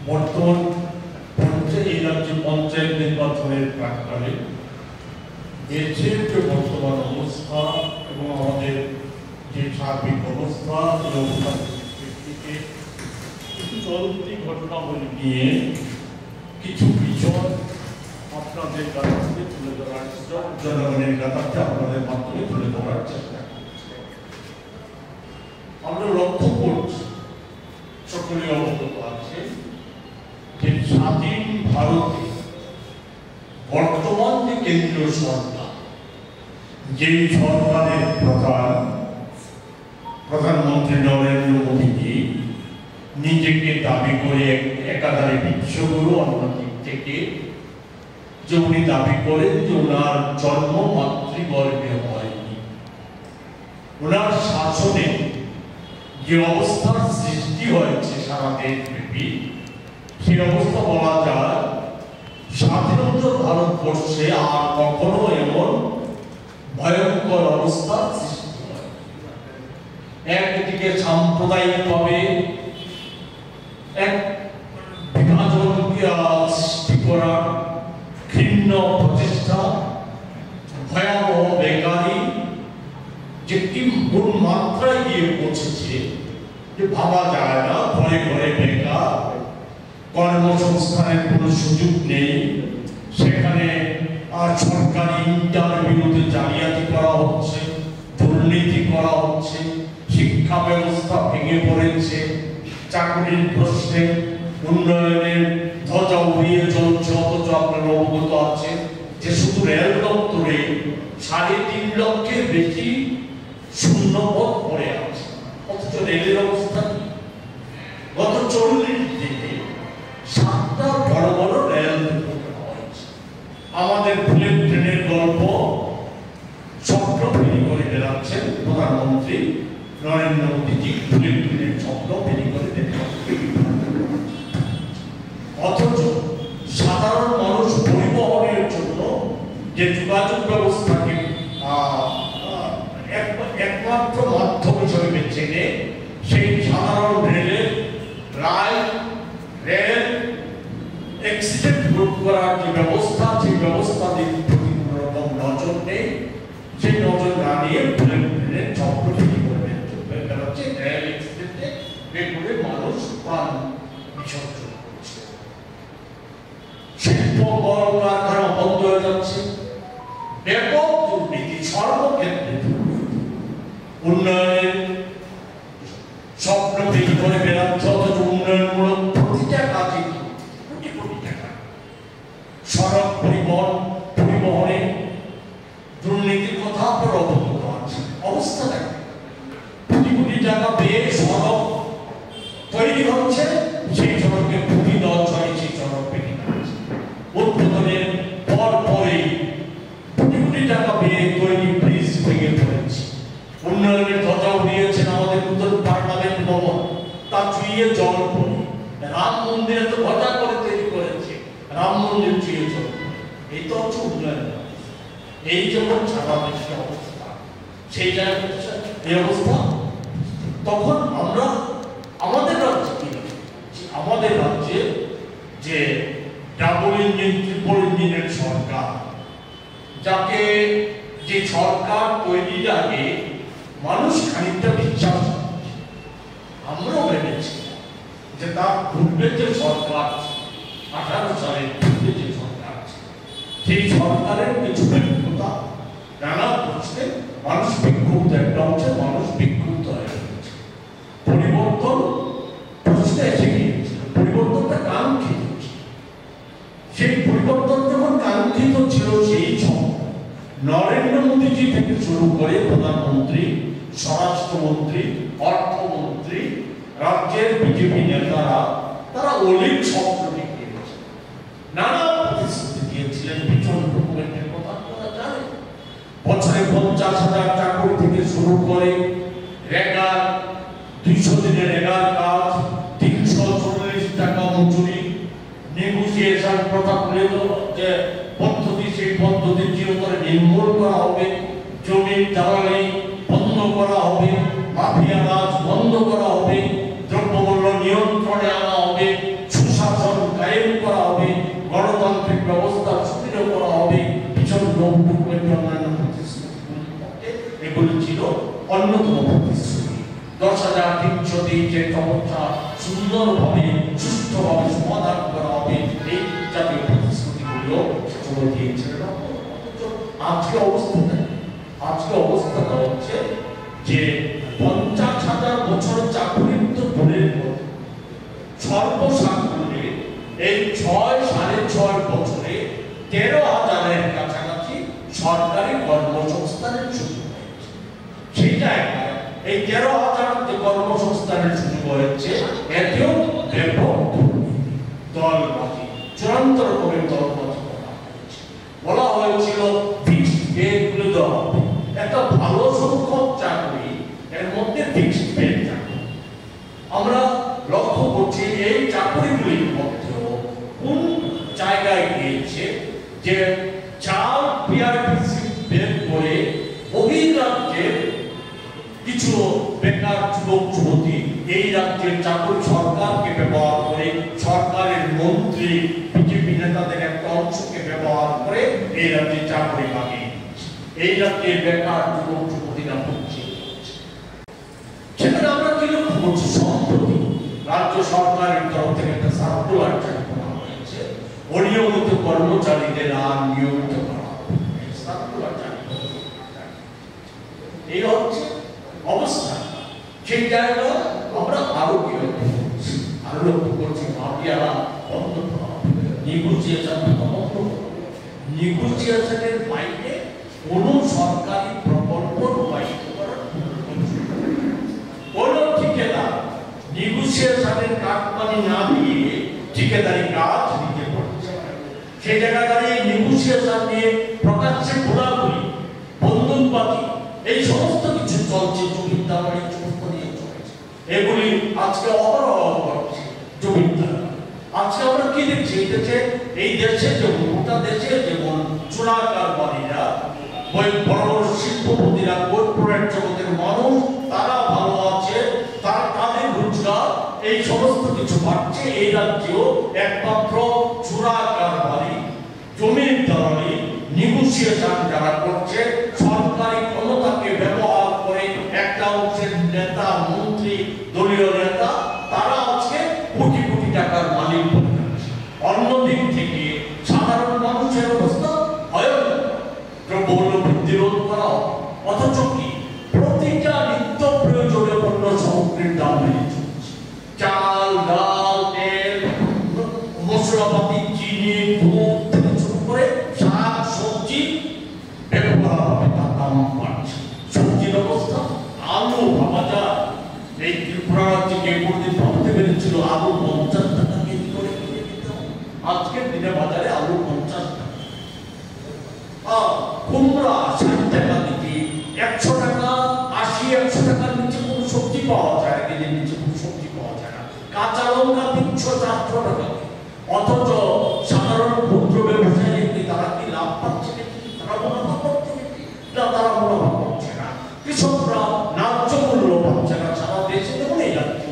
বর্তমান এই রাজ্যে পঞ্চায়েত নির্বাচনের প্রাক্কালে দেশের যে বর্তমান অবস্থা এবং আমাদের যে সার্বিক অবস্থা প্রেক্ষিতে কিছু চলতি ঘটনাবলী নিয়ে কিছু বিষয় আপনাদের কাছে তুলে ধরার জনগণের কাছে আপনাদের মাধ্যমে তুলে ধরার চেষ্টা করছি। আমরা লক্ষ্য করছি, সকলে অবগত আছে যে স্বাধীন ভারতে বর্তমান যে কেন্দ্রীয় সরকার, যে সরকারের প্রধানমন্ত্রী নরেন্দ্র মোদীজি নিজেকে দাবি করে একাধারে বিশ্বগুরু, অন্যদিক থেকে যে উনি দাবি করেন যে ওনার জন্ম মাতৃগর্ভে হয়নি, ওনার শাসনে যে অবস্থার সৃষ্টি হয়েছে সারা দেশব্যাপী, সেই অবস্থা বলা যায় স্বাধীনতা ভারতবর্ষে আর কখনো এমন ভয়ঙ্কর অবস্থার সৃষ্টি হয়। একদিকে সাম্প্রদায়িকভাবে এক বিভাজনকে সৃষ্টি করা, ঘৃণ্য প্রচেষ্টা, ভয়াবহ বেকারি যে কি মূল মাত্রায় গিয়ে পৌঁছেছে যে ভাবা যায় না। ঘরে ঘরে বেকার, কর্মসংস্থানের কোনো সুযোগ নেই, সেখানে সরকারি ইন্টারভিউতে জালিয়াতি করা হচ্ছে, দুর্নীতি করা হচ্ছে, শিক্ষা ব্যবস্থা ভেঙে পড়েছে, চাকরির প্রশ্নে উন্নয়নের ধ্বজা উড়িয়ে চলছে। অথচ আপনারা অবগত আছে যে শুধু রেল দপ্তরে ৩.৫ লক্ষের বেশি শূন্যপদ পড়ে আছে। অথচ রেলের অবস্থা কি? গত ৪০ দিনে ৭টা বড় বড় রেল দুর্ঘটনা হয়েছে। আমাদের বুলেট ট্রেনের গল্প স্বপ্ন তৈরি করে বেড়াচ্ছেন প্রধানমন্ত্রী নরেন্দ্র মোদীজি, বুলেট ট্রেনের স্বপ্ন তৈরি করে দেখাচ্ছেন। অথচ সাধারণ মানুষ পরিবহনের জন্য যে যোগাযোগ ব্যবস্থাকে একমাত্র মাধ্যম হিসেবে বেছে নেয়, সেই সাধারণ রেলের রেল অ্যাক্সিডেন্ট রোধ করার যে ব্যবস্থা, সেই ব্যবস্থা দিকে প্রতি কোনো রকম নজর নেই। সেই নজর না নিয়ে বুলেট ট্রেনের স্বপ্ন তৈরি করে বেড়াচ্ছে। রেল অ্যাক্সিডেন্টে বেগুড়ে মানুষ প্রাণ বিসর্জন করছে, শিল্প কলকারখানা বন্ধ হয়ে যাচ্ছে, ব্যাপক দুর্নীতি, সর্বক্ষেত্রে উন্নয়নের স্বপ্ন তৈরি করে বেড়াচ্ছে। অথচ উন্নয়নমূলক প্রতিটা কাজে কোটি কোটি টাকা, সড়ক পরিবহনে দুর্নীতির কথা আপনার অবগত আছে। অবস্থা দেখেন, কোটি কোটি টাকা পেয়ে সড়ক তৈরি হচ্ছে, সেই সড়কে খুবই দল ছয় সেই সড়ক ভেঙে যাচ্ছে। উদ্বোধনের পরেই কোটি কোটি টাকা পেয়ে তৈরি ব্রিজ ভেঙে পড়েছে। উন্নয়নের ধ্বজা উড়িয়েছেন আমাদের নতুন পার্লামেন্ট ভবন, তা চুইয়ে জল পড়ে। রাম মন্দিরে তো ধ্বজা করে তৈরি করেছে, রাম মন্দির চুইয়ে জল পড়ে। এই তো হচ্ছে উন্নয়ন। এই যেমন সারা দেশের অবস্থা, সেই জায়গায় এই অবস্থা। তখন আমরা আমাদের রাজ্যে যে ডাবল ইঞ্জিন ট্রিপল ইঞ্জিনের সরকার, যাকে যে সরকার তৈরির আগে মানুষ খানিকটা বিশ্বাস, আমরাও ভেবেছি যে তার পূর্বে যে সরকার 18 সালের পূর্বে যে সরকার, সেই সরকারের কিছু ব্যর্থতা, নানা প্রশ্নে মানুষ বিক্ষুব্ধ। একটা হচ্ছে মানুষ বিক্ষুব্ধ হয়ে গেছে, পরিবর্তন প্রশ্নে এসে গিয়েছিল, পরিবর্তনটা কাঙ্ক্ষিত ছিল। সেই পরিবর্তন যখন কাঙ্ক্ষিত ছিল, সেই সময় নরেন্দ্র মোদীজি থেকে শুরু করে প্রধানমন্ত্রী, স্বরাষ্ট্রমন্ত্রী, অর্থমন্ত্রী, রাজ্যের বিজেপি নেতারা, তারা অলিক স্বপ্ন দেখিয়েছেন, নানা প্রতিশ্রুতি দিয়েছিলেন। ভীষণ ডকুমেন্টের কথা আপনারা জানেন। বছরে 50,000 চাকরি থেকে শুরু করে রেগার 200 দিনের রেগার কাজ, 340 টাকা মজুরি, নেগোসিয়েশন প্রথা খুলে যে পদ্ধতি, সেই পদ্ধতি চিরতরে নির্মূল করা হবে, জমির দালালি বন্ধ করা হবে, মাফিয়া রাজ বন্ধ করা হবে, দ্রব্যমূল্য নিয়ন্ত্রণে আনা হবে, সুশাসন অন্যতম প্রতিশ্রুতি। 10,323 সমস্যা সুন্দরভাবে সুষ্ঠুভাবে সমাধান করা হবে, এই জাতীয় প্রতিশ্রুতিগুলো সময় দিয়েছিলেন। আজকে অবস্থাটা হচ্ছে যে 50,000 বছর চাকরির তো দূরের কথা, সর্বসাকুল্যে এই 6.5 বছরে 13,000-এর কাছাকাছি সরকারি কর্মসংস্থানের সুযোগ হয়েছে। সেই জায়গায় এই 13,000 যে কর্মসংস্থানের সুযোগ হয়েছে, এতেও ব্যাপক দলবাজি, চূড়ান্ত রকমের দলবাজি করা হয়েছে। বলা হয়েছিল ফিক্সড পে-গুলো দেওয়া হবে, একটা ভালো সংখ্যক চাকরি এর মধ্যে ফিক্সড পে চাকরি। আমরা লক্ষ্য করছি এই চাকরিগুলির মধ্যেও কোন জায়গায় গিয়েছে যে চাল পিআরটিসি বের করে বহিরাজ্যের কিছু বেকার যুবক যুবতী এই রাজ্যের চাকরি সরকারকে ব্যবহার করে, সরকারের মন্ত্রী বিজেপি নেতাদের একটা অংশকে ব্যবহার করে এই রাজ্যে চাকরি বাগিয়ে এই রাজ্যের বেকার যুবক যুবতীরা হচ্ছে। সেখানে আমরা কি লক্ষ্য করছি, সম্প্রতি রাজ্য সরকারের তরফ থেকে একটা সার্কুলার জারি করা হয়েছে, অনিয়মিত কর্মচারীদের আর নিয়মিত করা হবে। সার্কুলার জারি এই হচ্ছে অবস্থা। সেই জায়গায় আমরা আরো কি লক্ষ্য করছি, মাফিয়ারা বন্ধ করা হবে, নেগোসিয়েশন বন্ধ, নেগোসিয়েশনের বাইরে কোন সরকারি প্রকল্প রূপায়িত করার কোন ঠিকাদার নেগোসিয়েশনের কাটমানি না দিয়ে ঠিকাদারি কাজ নিতে পারছে। সেই জায়গায় দাঁড়িয়ে নেগোসিয়েশন নিয়ে প্রকাশ্যে ঘোরাঘুরি, বন্দুকবাজি, এই সমস্ত কিছু চলছে। জমিদারি সমস্ত নিয়ে চলছে, এগুলি আজকে অহরহ করছে জমিদার। আজকে আমরা কি দেখছি, এই দেশে যেমন গোটা দেশে যেমন চোরাকারবারীরা, বড় বড় শিল্পপতিরা, কর্পোরেট জগতের মানুষ, তারা ভালো আছে, তাদের রোজগার, এই সমস্ত কিছু বাড়ছে। এই রাজ্যেও একমাত্র চোরাকারবারী, জমিদারি, নেগোসিয়েশন যারা করছে, সরকারি ক্ষমতাকে ব্যবহার করে একটা অংশের নেতা, মন্ত্রী, দলীয় নেতা, তারা আজকে কোটি কোটি টাকার মালিক বনে যাচ্ছে। অন্যদিক থেকে সাধারণ মানুষের অবস্থা ভয়ানক, দ্রব্যমূল্য বৃদ্ধি রোধ করা, অথচ কি প্রতিটা নিত্য প্রয়োজনীয় পণ্য সামগ্রীর দাম বেড়ে চলছে। চাল, ডাল, তেল, মশলাপাতি, চিনি, দুধ থেকে শুরু করে শাক সবজি ব্যবহার তার দাম বাড়ছে। সবজির অবস্থা, আলু ভাবা যায়, এই ত্রিপুরা রাজ্যে কোনদিন ভাবতে পেরেছিল আলু 50 টাকা কেজি করে কিনে দিতে, আজকের দিনে বাজারে আলু 50 টাকা। কুমড়া 60 টাকা কেজি, 100 টাকা, 80-100 টাকার নিচে কোনো সবজি পাওয়া যায়, কেজির নিচে কোনো সবজি পাওয়া যায় না। কাঁচা লঙ্কা 300-400 টাকা। অথচ সাধারণ ক্ষুদ্র ব্যবসায়ী তারা কি লাভ পাচ্ছে, তারা মুনাফা করছে না, তারা মুনাফা করছে না। কৃষকরা ন্যায্য মূল্য পাচ্ছে না, সারা দেশে যেমন এই রাজ্য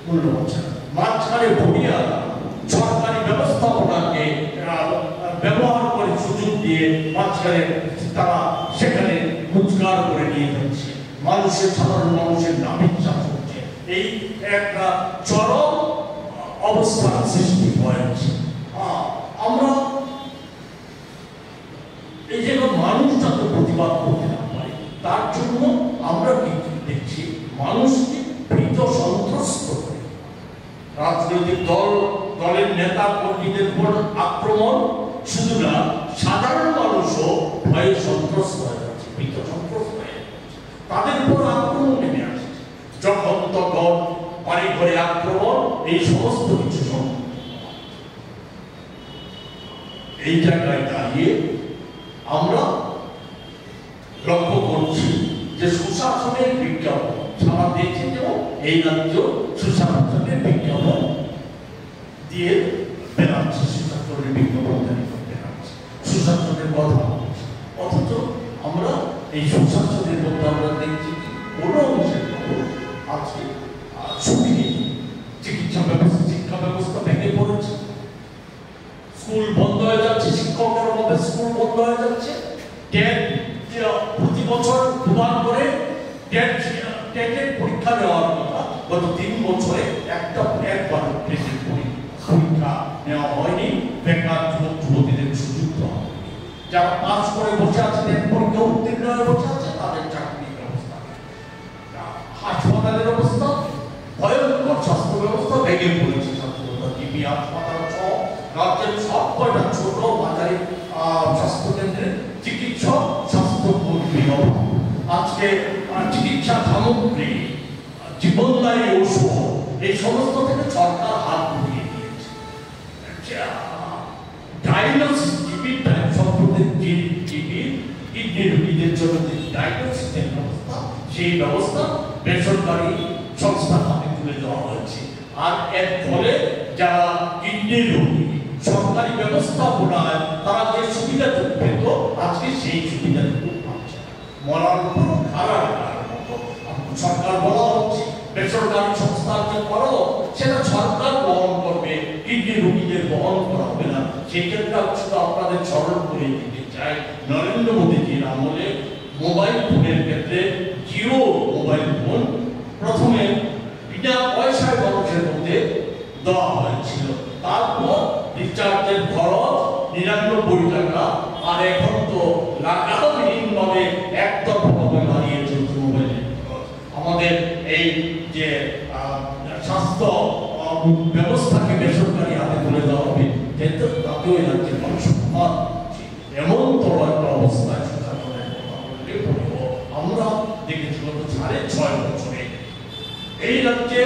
মূল্য পাচ্ছে না। মাঝখানে ভূমিয়া সরকারি ব্যবস্থাপনাকে ব্যবহার করে সুযোগ দিয়ে মাঝখানে তারা সেখানে রোজগার করে নিয়ে যাচ্ছে, মানুষের, সাধারণ মানুষের নাভিচ্ছা হচ্ছে। এই একটা চরম অবস্থার সৃষ্টি হয়েছে। আমরা এই যে মানুষ যাতে প্রতিবাদ করতে না পারে, তার জন্য আমরা কি দেখছি, মানুষকে ভীত সন্ত্রস্ত করে রাজনৈতিক দলের নেতা কর্মীদের উপর আক্রমণ, শুধু না সাধারণ মানুষও ভয়ে সন্ত্রস্ত হয়ে যাচ্ছে, ভীত সন্ত্রস্ত হয়ে যাচ্ছে, তাদের উপর আক্রমণ নেমে আসছে। যখন তখন বাড়ি ঘরে আক্রমণ, এই সমস্ত কিছু সম্ভব। এই জায়গায় দাঁড়িয়ে আমরা লক্ষ্য করছি যে সুশাসনের বিজ্ঞাপন সারা দেশে, যেমন এই রাজ্য সুশাসনের বিজ্ঞাপন দিয়ে বেড়াচ্ছে, সুশাসনের বিজ্ঞাপন জারি করে বেড়াচ্ছে, সুশাসনের কথা। অথচ আমরা এই সুশাসনের মধ্যে আমরা দেখছি কোনো অংশের আজকে সুখী চিকিৎসা ব্যবস্থা, শিক্ষা ব্যবস্থা ভেঙে পড়েছে, স্কুল বন্ধ হয়ে যাচ্ছে, শিক্ষকের মধ্যে স্কুল বন্ধ হয়ে যাচ্ছে, বছর দুবার করে টেটের পরীক্ষা দেওয়ার কথা, গত 3 বছরে একবার টেটের পরীক্ষা নেওয়া হয়নি। বেকার যুবক যুবতীদের সুযোগ দেওয়া হয়নি। যারা পাস করে বসে আছে, টেট পরীক্ষা উত্তীর্ণ হয়ে বসে আছে, তাদের চাকরির ব্যবস্থা, হাসপাতালের অবস্থা, ভয়ঙ্কর স্বাস্থ্য ব্যবস্থা ভেঙে পড়েছে। টিবি হাসপাতাল সহ রাজ্যের সব কয়টা ছোট মাঝারি স্বাস্থ্যকেন্দ্রে চিকিৎসক, স্বাস্থ্যকর্মী অভাব। আজকে চিকিৎসা সামগ্রী, জীবনদায়ী ঔষধ, এই সমস্ত থেকে সরকার হাত গুটিয়ে দিয়েছে। ডায়াগনোসিস, টিবির সম্পর্কে কিডনি রোগীদের জন্য যে ডায়াগনোসিসের ব্যবস্থা, সেই ব্যবস্থা বেসরকারি সংস্থার হাতে তুলে দেওয়া হয়েছে। আর এর ফলে যারা কিডনি রোগী সরকারি ব্যবস্থাপনায় তারা যে সুবিধাটুকু পেত, আজকে সেই সুবিধাটুকু পাচ্ছে না। মরার উপর খারাপ মতো সরকার বলা হচ্ছে, বেসরকারি সংস্থার যে করো সেটা সরকার বহন করবে, কিডনি রোগীদের বহন করা হবে না। সেই ক্ষেত্রে শুধু আপনাদের স্মরণ করে দিতে চাই, নরেন্দ্র মোদীজির আমলে মোবাইল ফোনের ক্ষেত্রে জিও মোবাইল ফোন প্রথমে বিনা পয়সায় মানুষের মধ্যে দেওয়া হয়েছিল। তারপর রিচার্জের খরচ 99 টাকা, আর এখন তো লাগামহীনভাবে একতরফাভাবে বাড়িয়ে চলছে মোবাইলের খরচ। আমাদের এই যে স্বাস্থ্য ব্যবস্থাকে বেসরকারি হাতে তুলে দেওয়া হবে, তাতেও রাজ্যের মানুষ এমন তো একটা অবস্থায় সুশাসনের কথা বললে পরেও আমরা দেখেছি গত 6.5 বছরে এই রাজ্যে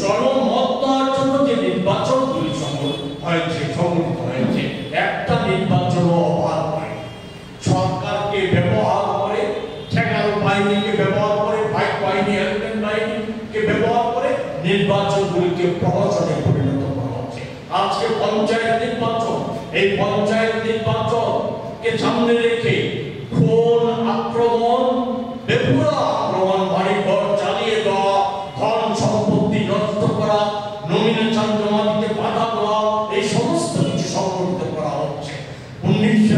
জনমত দেওয়ার জন্য যে নির্বাচনগুলি সংগঠিত হয়েছে, একটা নির্বাচনও অবাধ হয়। সরকারকে ব্যবহার করে, ঠেকাল বাহিনীকে ব্যবহার করে, বাইক বাহিনী, হেলমেট বাহিনীকে ব্যবহার করে নির্বাচনগুলিকে প্রহসনে পরিণত করা হচ্ছে। আজকে পঞ্চায়েত নির্বাচন, এই পঞ্চায়েত নির্বাচনকে সামনে রেখে